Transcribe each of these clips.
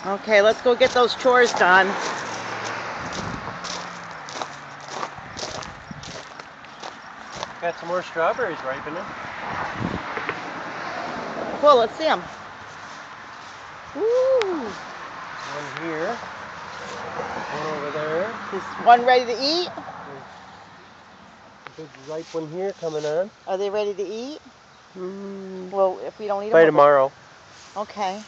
Okay, let's go get those chores done. Got some more strawberries ripening. Cool, let's see them. Woo! One here. One over there. Is one ready to eat? There's a big ripe one here coming on. Are they ready to eat? Well, if we don't eat them... By tomorrow. Okay.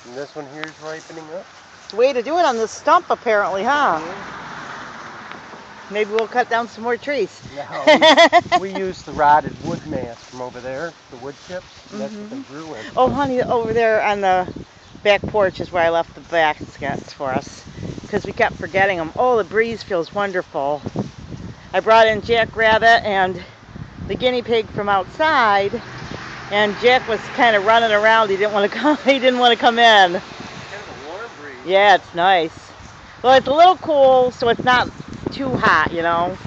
And this one here is ripening up. Way to do it on the stump, apparently, huh? Maybe we'll cut down some more trees. No, we use the rotted wood mass from over there, the wood chips. And that's what they grew in. Oh, honey, over there on the back porch is where I left the baskets for us, because we kept forgetting them. Oh, the breeze feels wonderful. I brought in Jackrabbit and the guinea pig from outside, and Jack was kind of running around. He didn't want to come. He didn't want to come in. It's kind of a warm breeze. Yeah, it's nice. Well, it's a little cool, so it's not too hot, you know.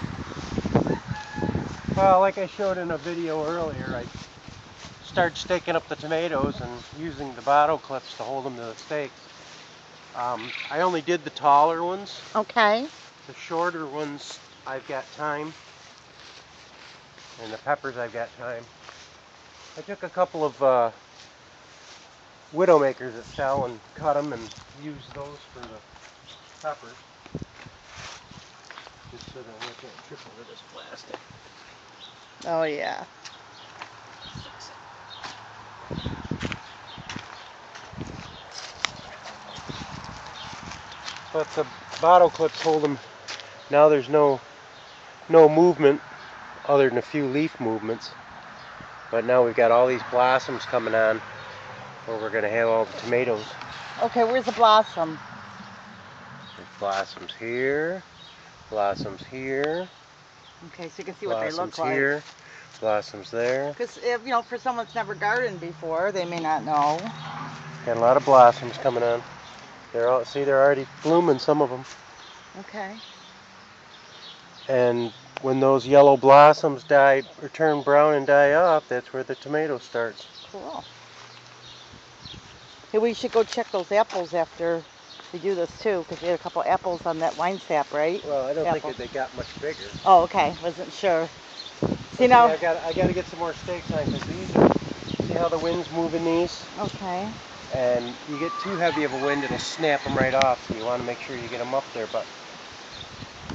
Well, like I showed in a video earlier, I started staking up the tomatoes and using the bottle clips to hold them to the stakes. I only did the taller ones. Okay. The shorter ones, I've got time. And the peppers, I've got time. I took a couple of Widowmakers that sell and cut them and used those for the peppers. Just so that I can't trip over this plastic. Oh, yeah. But the bottle clips hold them. Now there's no movement other than a few leaf movements. But now we've got all these blossoms coming on where we're going to have all the tomatoes. Okay, where's the blossom? There's blossoms here, blossoms here. Okay, so you can see what they look Blossoms like. here, blossoms there. Because, you know, for someone that's never gardened before, they may not know. Got a lot of blossoms coming on. They're already blooming, some of them. Okay. And when those yellow blossoms die or turn brown and die off, that's where the tomato starts. Cool. Hey, we should go check those apples after we do this too, because we had a couple apples on that wine sap, right? Well, I don't think they got much bigger. Oh, okay. Wasn't sure. See now? I got to get some more stakes on, because these are, see how the wind's moving these? Okay. And you get too heavy of a wind, it'll snap them right off. So you want to make sure you get them up there. But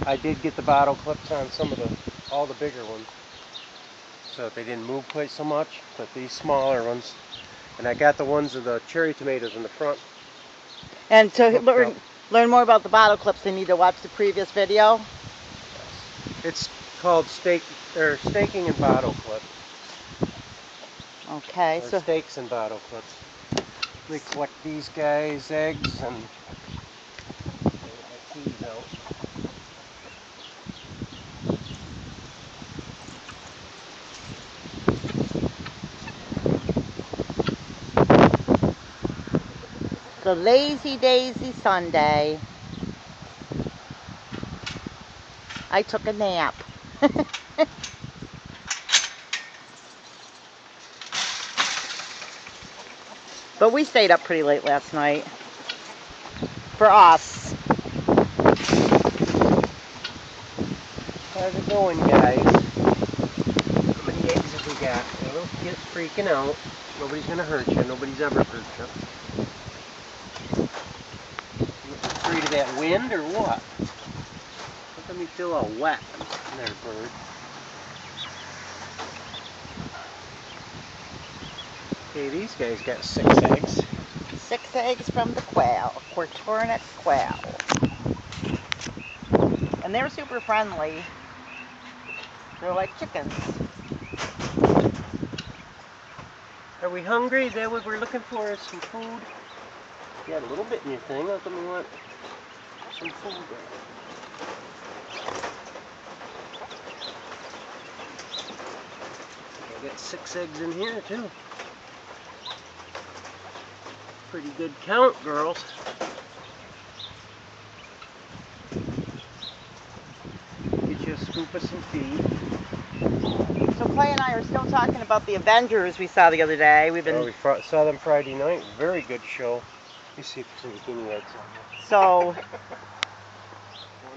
I did get the bottle clips on some of all the bigger ones, so that they didn't move quite so much. But these smaller ones, and I got the ones of the cherry tomatoes in the front. And to learn more about the bottle clips, they need to watch the previous video. It's called staking and bottle clip. Okay, Or so stakes and bottle clips. We collect these guys' eggs and get my keys out. the lazy daisy Sunday. I took a nap. But we stayed up pretty late last night. For us. How's it going, guys? How many eggs have we got? Little kids freaking out. Nobody's gonna hurt you. Nobody's ever hurt you. You afraid of that wind or what? Look at me feel all wet. There, bird. Okay, these guys got 6 eggs. 6 eggs from the quail, Quatornix quail. And they're super friendly. They're like chickens. Are we hungry? Is that what we're looking for? Is some food? You got a little bit in your thing. How come you want some food there? I got 6 eggs in here too. Pretty good count, girls. Get you a scoop of some feed. So Clay and I are still talking about the Avengers we saw the other day. We've been... We saw them Friday night. Very good show. You see if there's any guinea eggs on there. So One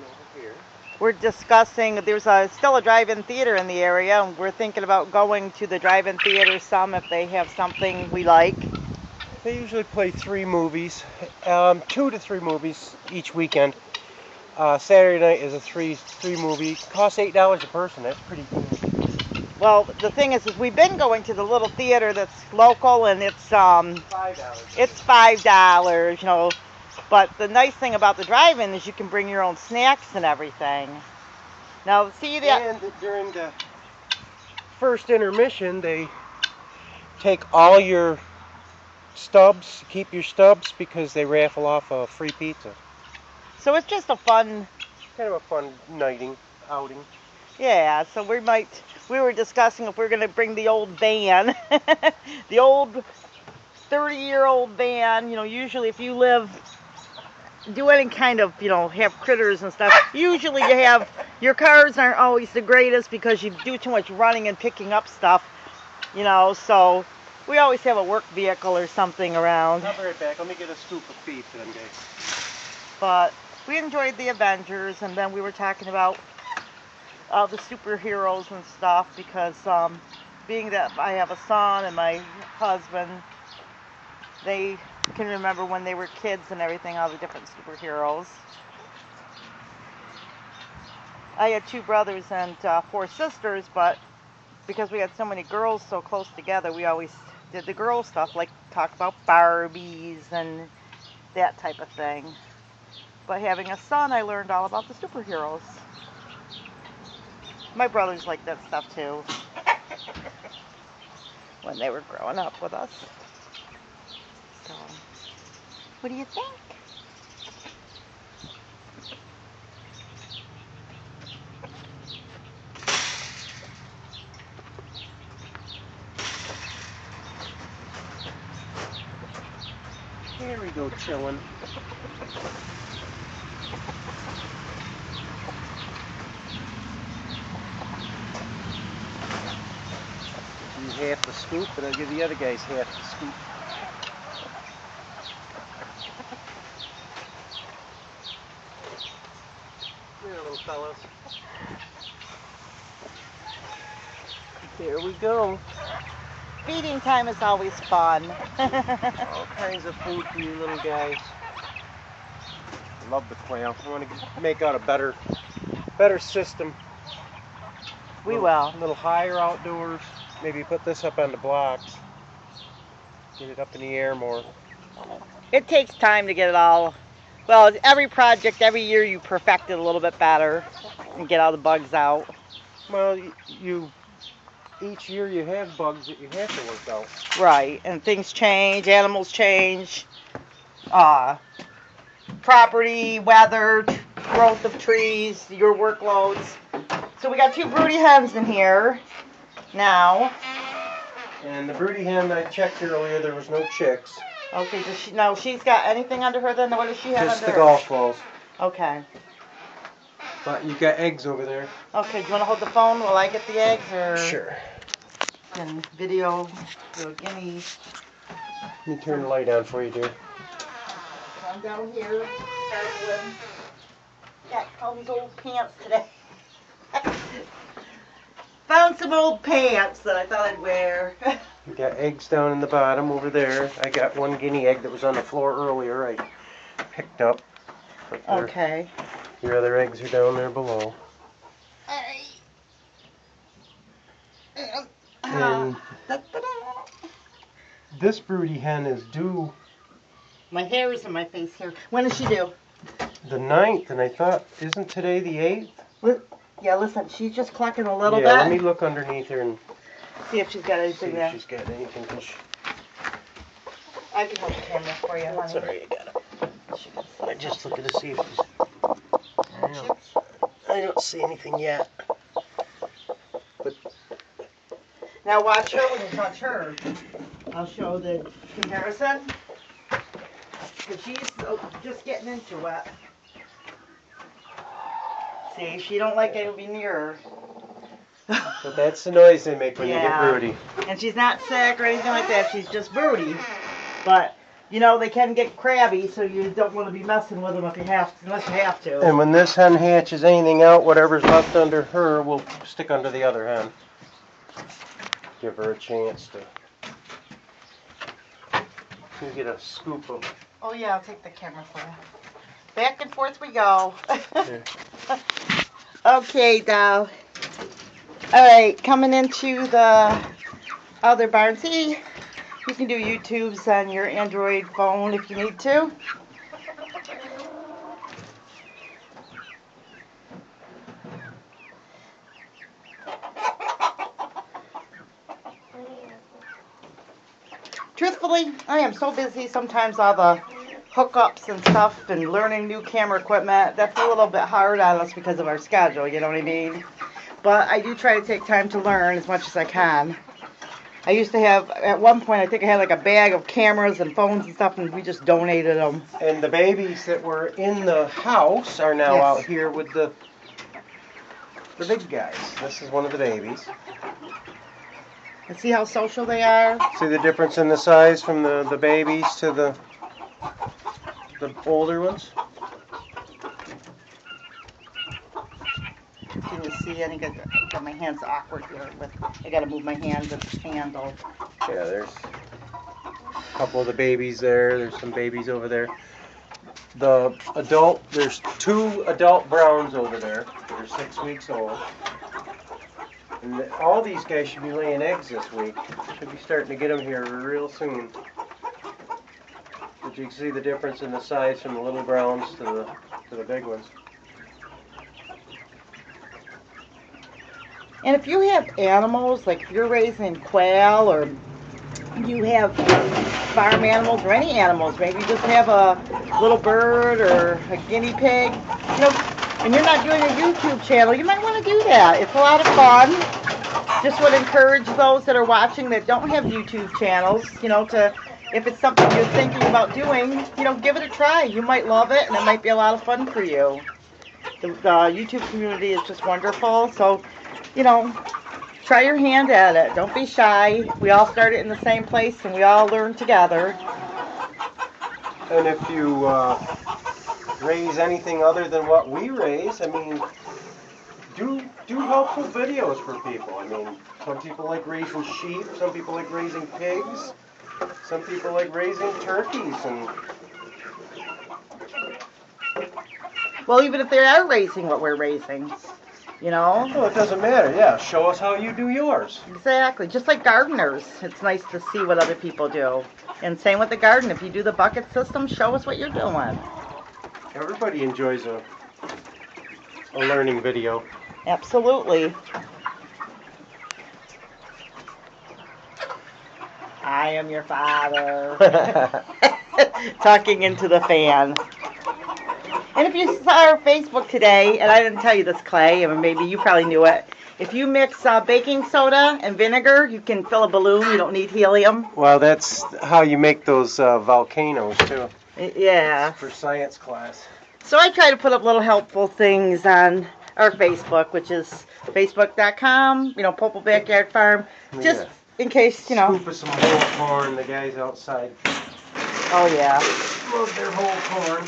over here. we're discussing, there's still a drive-in theater in the area, and we're thinking about going to the drive-in theater some if they have something we like. They usually play 3 movies, 2 to 3 movies each weekend. Saturday night is a three movie. Costs $8 a person. That's pretty good. Well, the thing is we've been going to the little theater that's local, and it's $5. it's $5, you know. But the nice thing about the drive-in is you can bring your own snacks and everything. Now, see that? And during the first intermission, they take all your stubs, keep your stubs, because they raffle off a free pizza. So it's just a fun, Kind of a fun outing. yeah. So we were discussing if we're going to bring the old van, the old 30-year-old van. You know, usually if you do any kind of, you know, have critters and stuff, usually your cars aren't always the greatest because you do too much running and picking up stuff, you know, so we always have a work vehicle or something around. I'll be right back. Let me get a scoop of beef for them guys. But we enjoyed the Avengers, and then we were talking about the superheroes and stuff because being that I have a son and my husband, they can remember when they were kids and everything, all the different superheroes. I had 2 brothers and 4 sisters, but because we had so many girls so close together, we always did the girl stuff, like talk about Barbies and that type of thing. But having a son, I learned all about the superheroes. My brothers liked that stuff too when they were growing up with us. So, what do you think? Here we go, chilling. You half the scoop, and I'll give the other guys half the scoop. Here, little fellas. There we go. Feeding time is always fun. All kinds of food for you little guys. I love the quail. I want to make out a better system. We will. A little higher outdoors. Maybe put this up on the blocks. Get it up in the air more. It takes time to get it all. Well, every project, every year you perfect it a little bit better and get all the bugs out. Well, each year you have bugs that you have to work out. Right, and things change, animals change, property, weather, growth of trees, your workloads. So we got 2 broody hens in here now. And the broody hen I checked earlier, there was no chicks. Okay, she's got anything under her then? What does she have Just under the her? golf balls. Okay. But you got eggs over there. Okay, do you want to hold the phone while I get the eggs, or? Sure. And video the guinea. Let me turn the light on for you, dear. I'm down here. Got all these old pants today. Found some old pants that I thought I'd wear. You got eggs down in the bottom over there. I got 1 guinea egg that was on the floor earlier. I picked up. Okay. Your other eggs are down there below. And this broody hen is due. My hair is in my face here. When is she due? The 9th, and I thought, isn't today the 8th? Yeah, listen, she's just clucking a little bit. Yeah, let me look underneath her and see if she's got anything there. See if she's got anything. I can hold the camera for you, honey. That's alright, you got it. I just looking to see if she's... I don't see anything yet. But now watch her when you touch her. I'll show the comparison. Because she's just getting into it. See, she don't like it to be near her. So that's the noise they make when you get broody. And she's not sick or anything like that. She's just broody. But you know, they can get crabby, so you don't want to be messing with them if you have to, unless you have to. And when this hen hatches anything out, whatever's left under her will stick under the other hen. Give her a chance to. You get a scoop of. Oh yeah, I'll take the camera for you. Back and forth we go. Okay, doll. Alright, coming into the other barn. See, you can do YouTubes on your Android phone if you need to. Truthfully, I am so busy sometimes all the hookups and stuff and learning new camera equipment, that's a little bit hard on us because of our schedule, you know what I mean? But I do try to take time to learn as much as I can. I used to have, at one point, I think I had like a bag of cameras and phones and stuff, and we just donated them. And the babies that were in the house are now out here with the big guys. This is one of the babies. And see how social they are? See the difference in the size from the babies to the older ones? Can you see? I think I got my hands awkward here, but I gotta move my hands at the handle. Yeah, there's a couple of the babies there. There's some babies over there. There's 2 adult browns over there. They're 6 weeks old. And all these guys should be laying eggs this week. Should be starting to get them here real soon. But you can see the difference in the size from the little browns to the big ones. And if you have animals, like if you're raising quail or you have farm animals or any animals, maybe you just have a little bird or a guinea pig, you know, and you're not doing a YouTube channel, you might want to do that. It's a lot of fun. Just would encourage those that are watching that don't have YouTube channels, you know, to, if it's something you're thinking about doing, you know, give it a try. You might love it and it might be a lot of fun for you. The YouTube community is just wonderful, so, you know, try your hand at it. Don't be shy. We all started in the same place and we all learn together. And if you raise anything other than what we raise, I mean, do helpful videos for people. I mean, some people like raising sheep, some people like raising pigs, some people like raising turkeys, and well, even if they are raising what we're raising, you know? Well, it doesn't matter, yeah. Show us how you do yours. Exactly. Just like gardeners, it's nice to see what other people do. And same with the garden. If you do the bucket system, show us what you're doing. Everybody enjoys a learning video. Absolutely. I am your father. Talking into the fan. And if you saw our Facebook today, and I didn't tell you this, Clay, and maybe you probably knew it, if you mix baking soda and vinegar, you can fill a balloon. You don't need helium. Well, that's how you make those volcanoes, too. Yeah. For science class. So I try to put up little helpful things on our Facebook, which is facebook.com, you know, Popple Backyard Farm, just in case, you know. Scoop of some whole corn, the guys outside. Oh, yeah. Love their whole corn.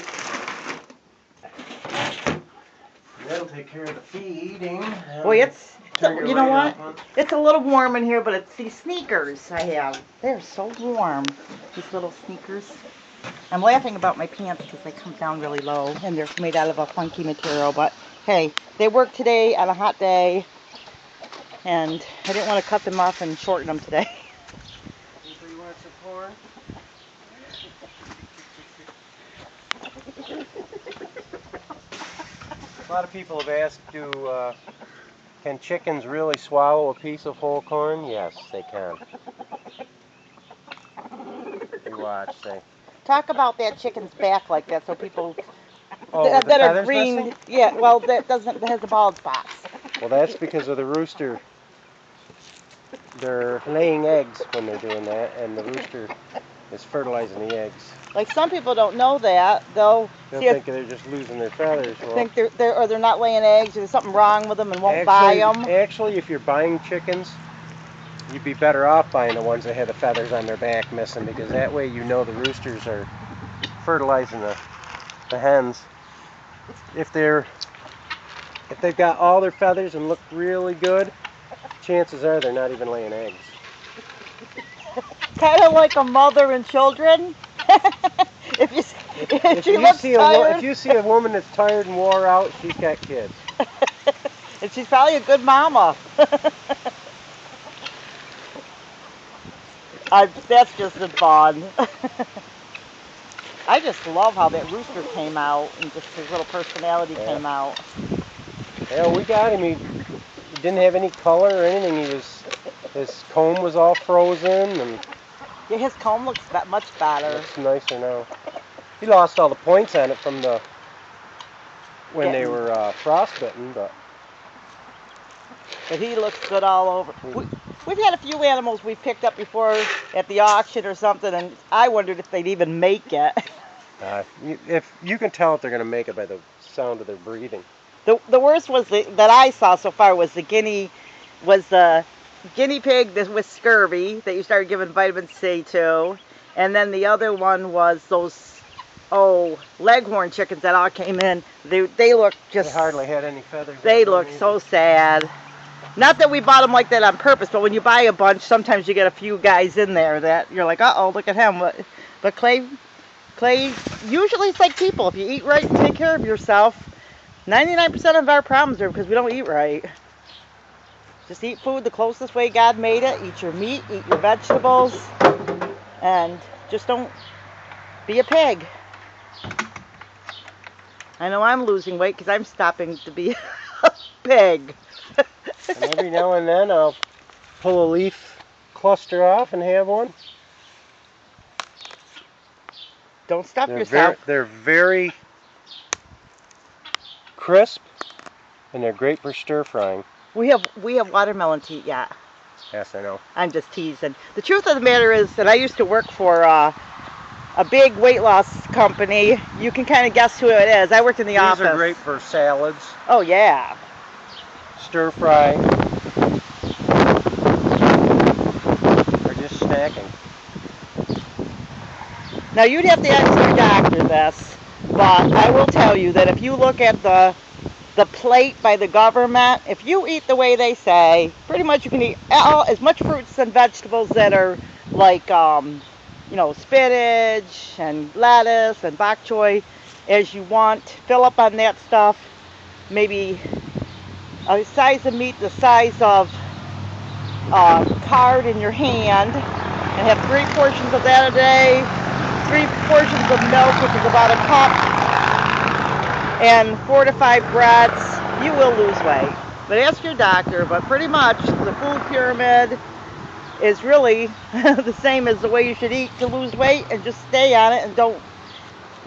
That'll take care of the feeding. Boy, it's, you know what? It's a little warm in here, but it's these sneakers I have. They're so warm, these little sneakers. I'm laughing about my pants because they come down really low, and they're made out of a funky material, but hey, they work today on a hot day, and I didn't want to cut them off and shorten them today. You want some corn? A lot of people have asked, can chickens really swallow a piece of whole corn? Yes, they can. You watch, they. Talk about that chicken's back like that so people that are green. missing? Yeah, well, that has the bald spots. Well, that's because of the rooster. They're laying eggs when they're doing that, and the rooster is fertilizing the eggs. Like some people don't know that. They'll think they're just losing their feathers. Well, think they're not laying eggs, or there's something wrong with them and won't buy them. Actually, if you're buying chickens, you'd be better off buying the ones that have the feathers on their back missing, because that way you know the roosters are fertilizing the hens. If they've got all their feathers and look really good, chances are they're not even laying eggs. Kind of like a mother and children. if she looks tired. If you see a woman that's tired and wore out, she's got kids. And she's probably a good mama. That's just a fun. I just love how that rooster came out and just his little personality came out. Yeah, we got him. He didn't have any color or anything. His comb was all frozen, and yeah, his comb looks much better. Looks nicer now. He lost all the points on it from when they were frostbitten, but he looks good all over. We've had a few animals we've picked up before at the auction or something, and I wondered if they'd even make it. If you can tell if they're going to make it by the sound of their breathing. The worst was that I saw so far was the guinea pig with scurvy that you started giving vitamin C to, and then the other one was those leghorn chickens that all came in. They look just. They hardly had any feathers. They look so sad. Not that we bought them like that on purpose, but when you buy a bunch, sometimes you get a few guys in there that you're like, uh-oh, look at him. But Clay, usually it's like people. If you eat right and take care of yourself, 99% of our problems are because we don't eat right. Just eat food the closest way God made it. Eat your meat, eat your vegetables, and just don't be a pig. I know I'm losing weight because I'm stopping to be a pig. And every now and then I'll pull a leaf cluster off and have one. Don't stop yourself. They're very crisp, and they're great for stir frying. We have watermelon to eat yet. Yes, I know. I'm just teasing. The truth of the matter is that I used to work for a big weight loss company. You can kind of guess who it is. I worked in the office. These are great for salads. Oh, yeah. Stir fry. Or just snacking. Now, you'd have to ask your doctor this, but I will tell you that if you look at the plate by the government, if you eat the way they say, pretty much you can eat as much fruits and vegetables that are like, spinach and lettuce and bok choy as you want. Fill up on that stuff. Maybe a size of meat the size of a card in your hand, and have 3 portions of that a day, 3 portions of milk, which is about a cup, and 4 to 5 breads. You will lose weight. But ask your doctor. But pretty much the food pyramid is really the same as the way you should eat to lose weight, and just stay on it, and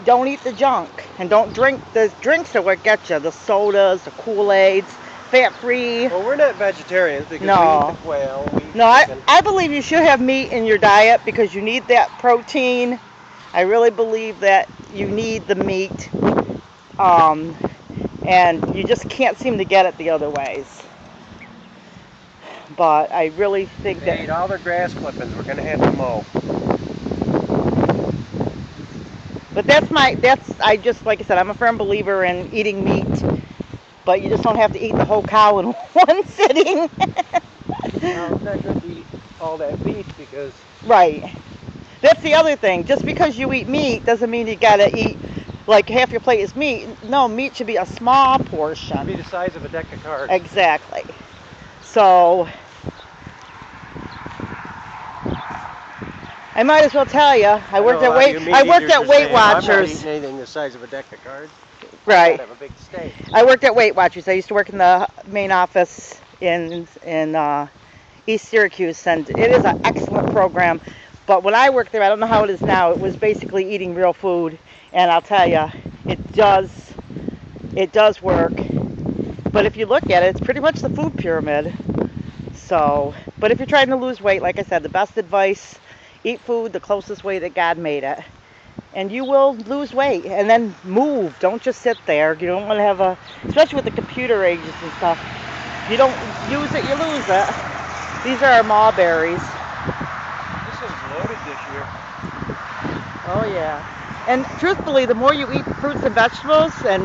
don't eat the junk, and don't drink. The drinks are what get you. The sodas, the Kool-Aids, fat-free. Well, we're not vegetarians because we eat the quail. No, I believe you should have meat in your diet because you need that protein. I really believe that you need the meat, and you just can't seem to get it the other ways. But I really think they that ate all their grass clippings. We're going to have to mow. But I just, like I said, I'm a firm believer in eating meat, but you just don't have to eat the whole cow in one sitting. Well, it's not good to eat all that beef because... Right. That's the other thing. Just because you eat meat doesn't mean you got to eat, like, half your plate is meat. No, meat should be a small portion. It should be the size of a deck of cards. Exactly. So, I might as well tell you, I worked at Weight Watchers. I'm not eating anything the size of a deck of cards. Right. I have a big steak. I worked at Weight Watchers. I used to work in the main office in East Syracuse, and it is an excellent program. But when I worked there, I don't know how it is now. It was basically eating real food, and I'll tell you, it does work. But if you look at it, it's pretty much the food pyramid. So, but if you're trying to lose weight, like I said, the best advice: eat food the closest way that God made it, and you will lose weight. And then move. Don't just sit there. You don't want to have especially with the computer ages and stuff. If you don't use it, you lose it. These are our mulberries. This is loaded this year. Oh yeah. And truthfully, the more you eat fruits and vegetables and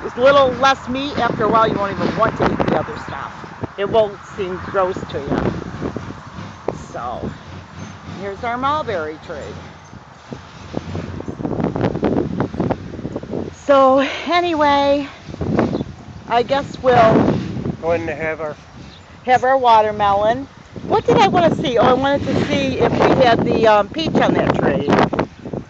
with a little less meat, after a while you won't even want to eat the other stuff. It won't seem gross to you. So, here's our mulberry tree. So, anyway, I guess we'll Going to have our watermelon. What did I want to see? Oh, I wanted to see if we had the peach on that tree.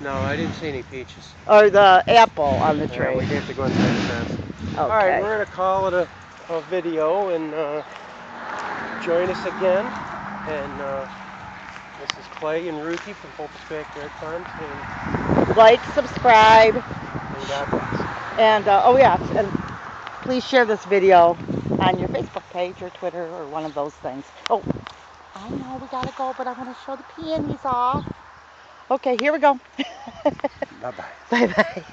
No, I didn't see any peaches. Or the apple on the Yeah, tree. we have to go inside the fence. Okay. Alright, we're going to call it a video and join us again. And this is Clay and Ruthie from Pulpus Backyard Farms. And Like, subscribe, God bless. and oh yeah, and please share this video on your Facebook page or Twitter or one of those things. Oh, I know we gotta go, but I want to show the peonies off. Okay, here we go. Bye-bye. Bye-bye.